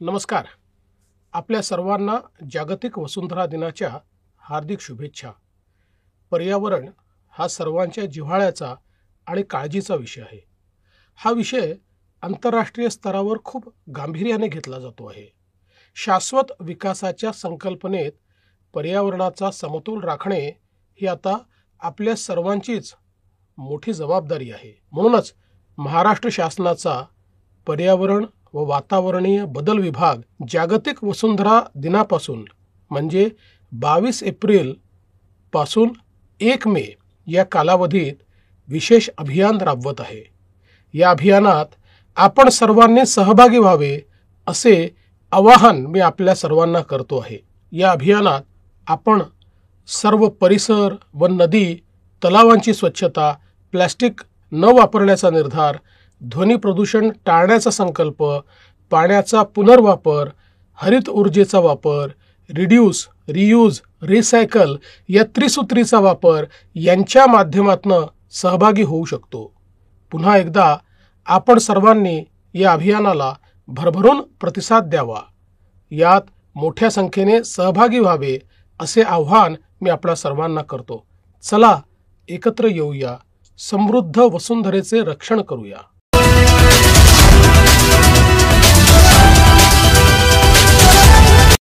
नमस्कार. आपल्या सर्वांना जागतिक वसुंधरा दिनाच्या हार्दिक शुभेच्छा. पर्यावरण हा सर्वांच्या जिव्हाळ्याचा आणि काळजीचा विषय आहे. हा विषय आंतरराष्ट्रीय स्तरावर खूप गांभीर्याने घेतला जातो आहे. शाश्वत विकासाच्या संकल्पनेत पर्यावरणाचा समतोल राखणे ही आता आपल्या सर्वांचीच मोठी जबाबदारी आहे. म्हणूनच महाराष्ट्र शासनाचा पर्यावरण व वातावरणीय बदल विभाग जागतिक वसुंधरा दिनापासून म्हणजे 22 एप्रिल पासून 1 मे या कालावधीत विशेष अभियान राबवत आहे. या अभियानात आपण सर्वांनी सहभागी व्हावे असे आवाहन मी आपल्या सर्वांना करतो आहे. या अभियानात आपण सर्व परिसर व नदी तलावांची स्वच्छता, प्लास्टिक न वापरण्याचा निर्धार, ध्वनी प्रदूषण टाळण्याचा संकल्प, पाण्याचा पुनर्वापर, हरित ऊर्जेचा वापर, रिड्यूस, रियूज, रिसायकल या त्रिसूत्रीचा वापर यांच्या माध्यमातून सहभागी होऊ शकतो. पुन्हा एकदा आपण सर्वांनी या अभियानाला भरभरून प्रतिसाद द्यावा. यात मोठ्या संख्येने सहभागी व्हावे असे आव्हान मी आपल्या सर्वांना करतो. चला एकत्र येऊया, समृद्ध वसुंधरेचे रक्षण करूया.